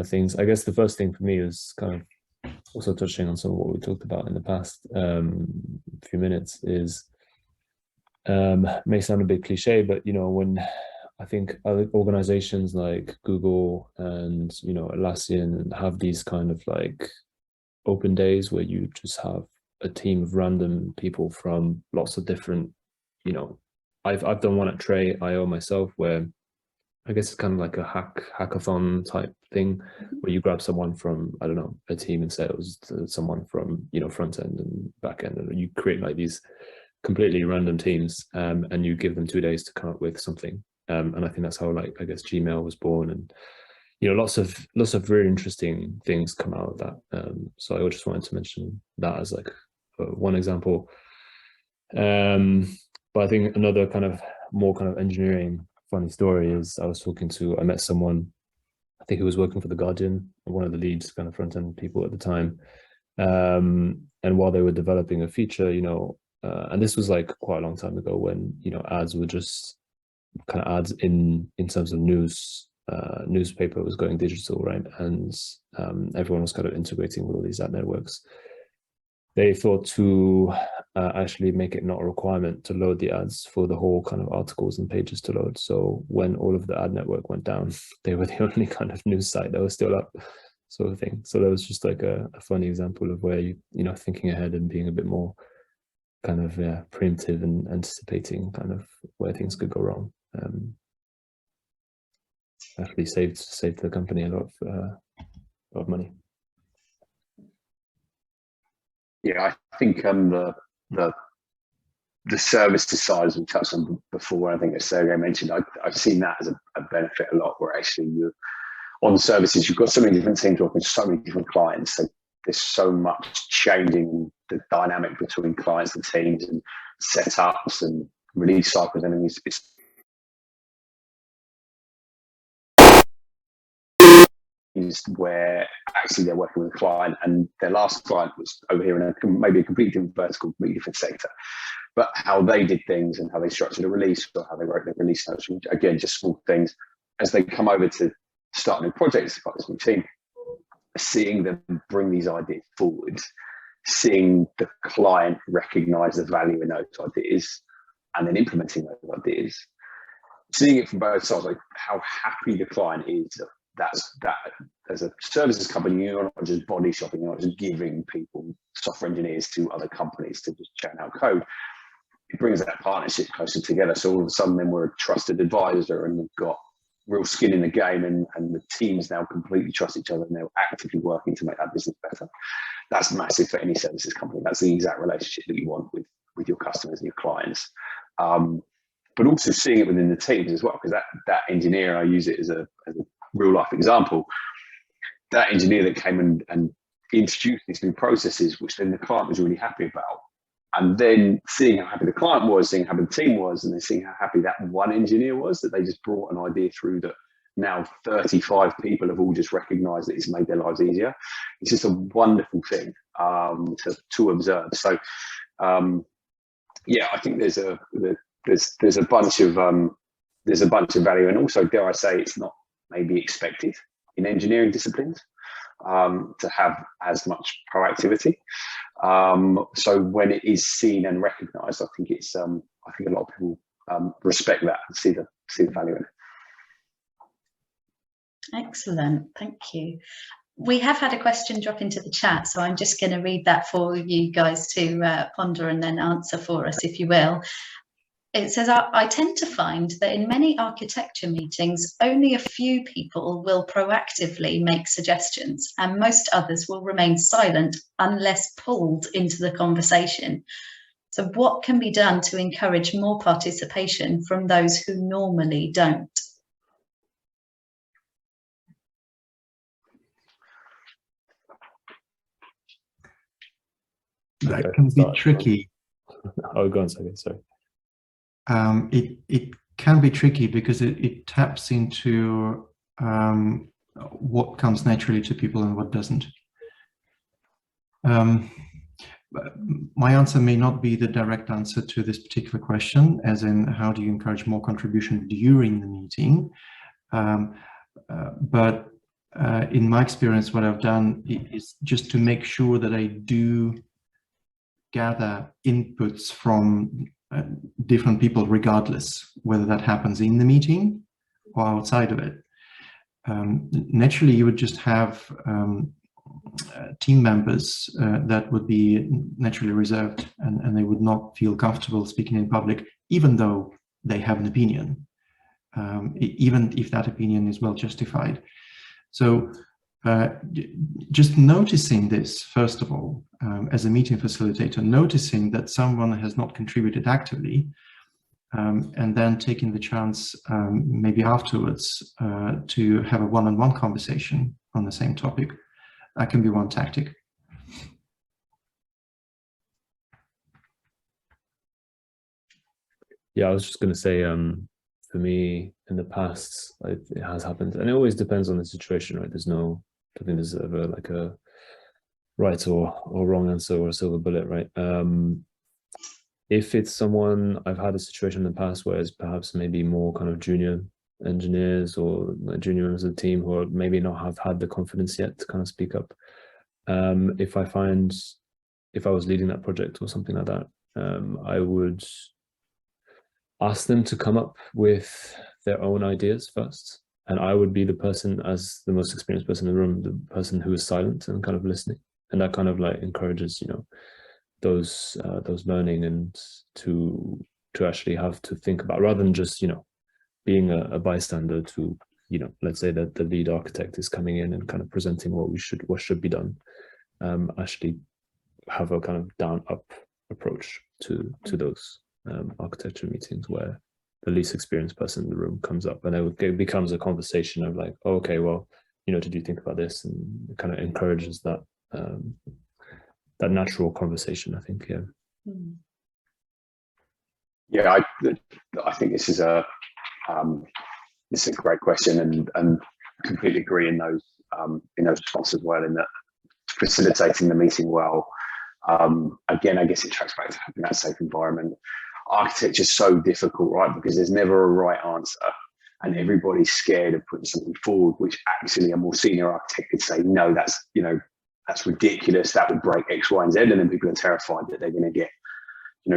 things. I guess the first thing for me is kind of also touching on some of what we talked about in the past few minutes is, may sound a bit cliche, but, you know, when I think other organizations like Google and, you know, Atlassian have these kind of like open days where you just have a team of random people from lots of different, you know, I've done one at Tray.io myself, where I guess it's kind of like a hackathon type thing, where you grab someone from, I don't know, a team in sales to someone from, you know, front end and back end, and you create like these completely random teams, and you give them 2 days to come up with something. And I think that's how, like, I guess Gmail was born, and, you know, lots of really interesting things come out of that. So I just wanted to mention that as like one example. But I think another kind of more kind of engineering funny story is I met someone, I think who was working for The Guardian, one of the leads kind of front-end people at the time. And while they were developing a feature, you know, and this was like quite a long time ago, when, you know, ads were just kind of ads in terms of news, newspaper was going digital, right? And everyone was kind of integrating with all these ad networks. They thought to actually make it not a requirement to load the ads for the whole kind of articles and pages to load. So when all of the ad network went down, they were the only kind of news site that was still up, sort of thing. So that was just like a funny example of where you know, thinking ahead and being a bit more kind of preemptive and anticipating kind of where things could go wrong. Actually saved the company a lot of money. Yeah, I think the services side, as we touched on before, I think as Sergey mentioned, I've seen that as a benefit a lot, where actually you're on services, you've got so many different teams working with so many different clients. So there's so much changing the dynamic between clients and teams and setups and release cycles, and it's where actually they're working with a client, and their last client was over here in maybe a completely different vertical, completely different sector, but how they did things and how they structured a release or how they wrote their release notes, again, just small things, as they come over to start new projects, part of this new team, seeing them bring these ideas forward, seeing the client recognize the value in those ideas, and then implementing those ideas, seeing it from both sides, like how happy the client is that as a services company, you're not just body shopping, you're not just giving people, software engineers, to other companies to just churn out code. It brings that partnership closer together. So all of a sudden then we're a trusted advisor, and we've got real skin in the game, and the teams now completely trust each other, and they're actively working to make that business better. That's massive for any services company. That's the exact relationship that you want with your customers and your clients. But also seeing it within the teams as well, because that engineer, I use it as a real life example, that engineer that came and introduced these new processes, which then the client was really happy about, And then seeing how happy the client was, seeing how happy the team was, and then seeing how happy that one engineer was, that they just brought an idea through that now 35 people have all just recognized that it's made their lives easier. It's just a wonderful thing to observe. So yeah, I think there's a bunch of value, and also, dare I say, it's not maybe expected in engineering disciplines to have as much proactivity. So when it is seen and recognized, I think it's I think a lot of people respect that and see the value in it. Excellent, thank you. We have had a question drop into the chat, so I'm just going to read that for you guys to ponder and then answer for us, if you will. It says, I tend to find that in many architecture meetings, only a few people will proactively make suggestions, and most others will remain silent unless pulled into the conversation. So what can be done to encourage more participation from those who normally don't? That can be tricky. Oh, go on, sorry. It can be tricky because it taps into what comes naturally to people and what doesn't. My answer may not be the direct answer to this particular question, as in how do you encourage more contribution during the meeting? But in my experience, what I've done is just to make sure that I do gather inputs from different people, regardless whether that happens in the meeting or outside of it. Naturally, you would just have team members that would be naturally reserved, and they would not feel comfortable speaking in public, even though they have an opinion, even if that opinion is well justified. So just noticing this, first of all, as a meeting facilitator, noticing that someone has not contributed actively, and then taking the chance maybe afterwards to have a one-on-one conversation on the same topic, that can be one tactic. Yeah, I was just going to say, for me, in the past, it has happened, and it always depends on the situation, right? I think there's ever like a right or wrong answer or a silver bullet, right? If it's someone, I've had a situation in the past where it's perhaps maybe more kind of junior engineers or junior members of the team who are maybe not have had the confidence yet to kind of speak up. If I was leading that project or something like that, I would ask them to come up with their own ideas first. And I would be the person, as the most experienced person in the room, the person who is silent and kind of listening. And that kind of like encourages, those learning and to actually have to think about, rather than just, being a bystander to, let's say that the lead architect is coming in and kind of presenting what should be done. Actually have a kind of down-up approach to those architecture meetings where the least experienced person in the room comes up, and it becomes a conversation of like, oh, okay, well, did you think about this? And it kind of encourages that that natural conversation, I think. Yeah. Yeah, I think this is a great question, and I completely agree in those responses as well, in that facilitating the meeting well. Again, I guess it tracks back to having that safe environment. Architecture is so difficult, right? Because there's never a right answer, and everybody's scared of putting something forward, which actually a more senior architect could say, no, that's ridiculous. That would break X, Y, and Z, and then people are terrified that they're going to get,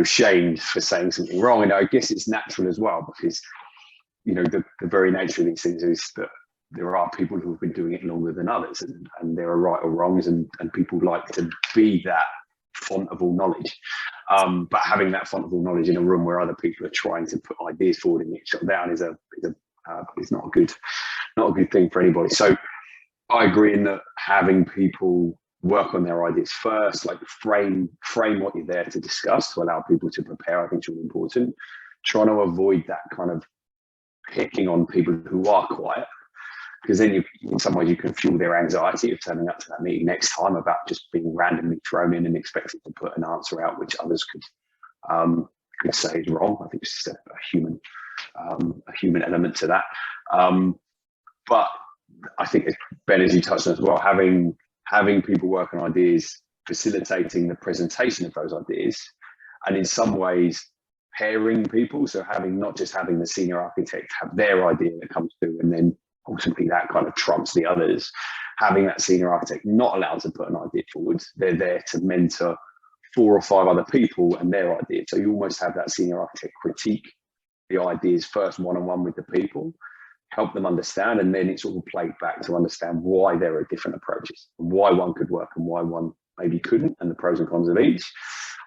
shamed for saying something wrong. And I guess it's natural as well, because, the very nature of these things is that there are people who have been doing it longer than others, and there are right or wrongs, and people like to be that font of all knowledge. But having that font of all knowledge in a room where other people are trying to put ideas forward and get shut down is not a good thing for anybody. So I agree in that having people work on their ideas first, like frame what you're there to discuss, to allow people to prepare, I think is really important. Trying to avoid that kind of picking on people who are quiet, because then you, in some ways, you can fuel their anxiety of turning up to that meeting next time about just being randomly thrown in and expected to put an answer out which others could say is wrong. I think it's just a human element to that. But I think, Ben, as you touched on as well, having people work on ideas, facilitating the presentation of those ideas, and in some ways pairing people, so not just having the senior architect have their idea that comes through and then ultimately that kind of trumps the others. Having that senior architect not allowed to put an idea forward, they're there to mentor 4 or 5 other people and their ideas. So you almost have that senior architect critique the ideas first one-on-one with the people, help them understand, and then it's all played back to understand why there are different approaches, and why one could work and why one maybe couldn't, and the pros and cons of each.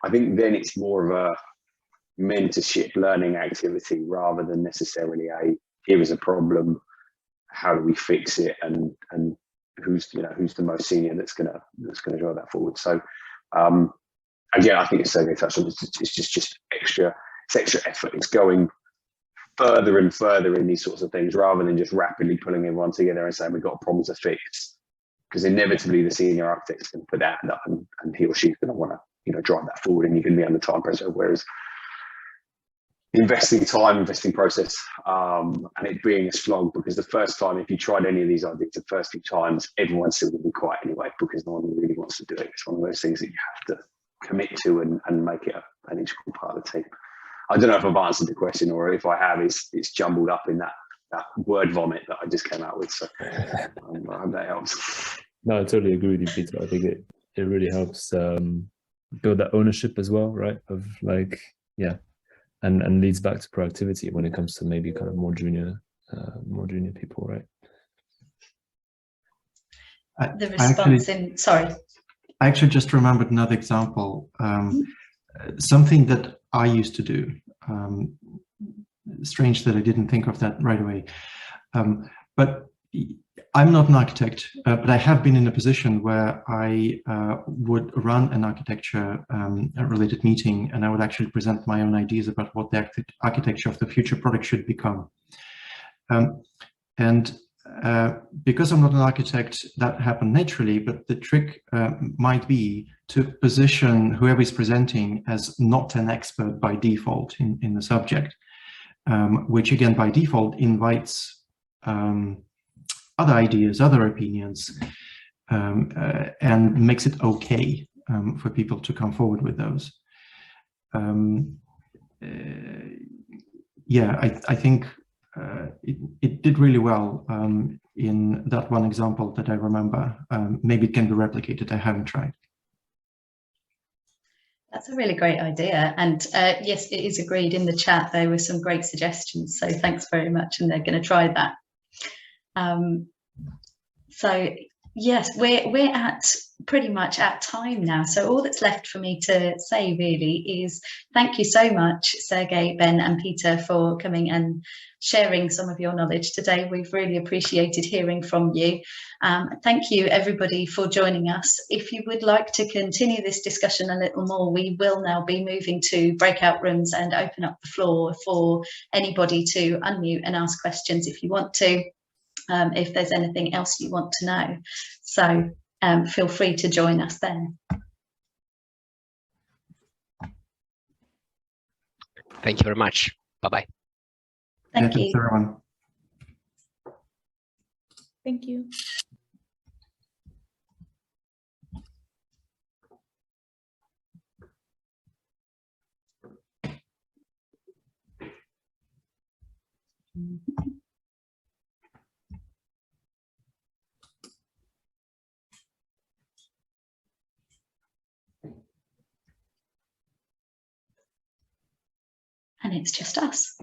I think then it's more of a mentorship learning activity rather than necessarily here is a problem, how do we fix it, and who's the most senior that's gonna drive that forward. So again, I think it's Sergey touched on, it's just extra effort. It's going further and further in these sorts of things rather than just rapidly pulling everyone together and saying we've got a problem to fix, because inevitably the senior architect's going to put that up and he or she's going to want to drive that forward, and you're going to be under time pressure. Whereas investing time, investing process, and it being a slog, because the first time, if you tried any of these ideas, the first few times, everyone's still going to be quiet anyway, because no one really wants to do it. It's one of those things that you have to commit to and make it an integral part of the team. I don't know if I've answered the question, or if I have, it's jumbled up in that word vomit that I just came out with. So I hope that helps. No, I totally agree with you, Peter. I think it really helps build that ownership as well, right? Of like, yeah, and leads back to proactivity when it comes to maybe kind of more junior people, right? The response sorry. I actually just remembered another example. Something that I used to do. Strange that I didn't think of that right away. But I'm not an architect, but I have been in a position where I would run an architecture-related meeting, and I would actually present my own ideas about what the architecture of the future product should become. Because I'm not an architect, that happened naturally, but the trick might be to position whoever is presenting as not an expert by default in the subject, which again by default invites other ideas, other opinions, and makes it okay for people to come forward with those. Yeah, I think it did really well in that one example that I remember. Maybe it can be replicated. I haven't tried. That's a really great idea. And yes, it is agreed in the chat. There were some great suggestions. So thanks very much. And they're going to try that. So yes, we're at pretty much at time now. So all that's left for me to say really is thank you so much, Sergey, Ben and Peter, for coming and sharing some of your knowledge today. We've really appreciated hearing from you. Thank you everybody for joining us. If you would like to continue this discussion a little more, we will now be moving to breakout rooms and open up the floor for anybody to unmute and ask questions if you want to. If there's anything else you want to know. So feel free to join us then. Thank you very much. Bye-bye. Thank you. Thanks, everyone. Thank you. And it's just us.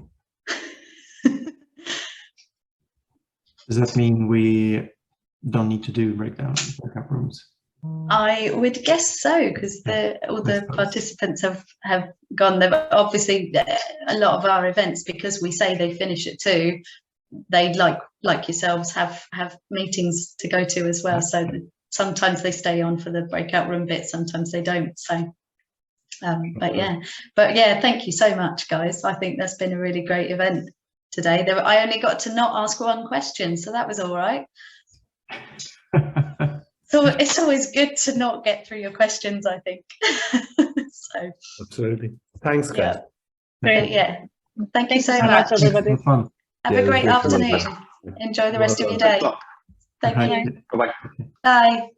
Does that mean we don't need to do breakout rooms? I would guess so, because all the participants have gone. They've obviously, a lot of our events, because we say they finish at 2, they like yourselves have meetings to go to as well. So sometimes they stay on for the breakout room bit, sometimes they don't. So but yeah, thank you so much, guys. I think that's been a really great event. today. I only got to not ask one question, so that was all right. So it's always good to not get through your questions, I think. So absolutely. Thanks, guys. yeah, great. Yeah, thank you so much, much. everybody. Have a great afternoon. Enjoy the rest of your day. Thank you. Bye-bye. Bye.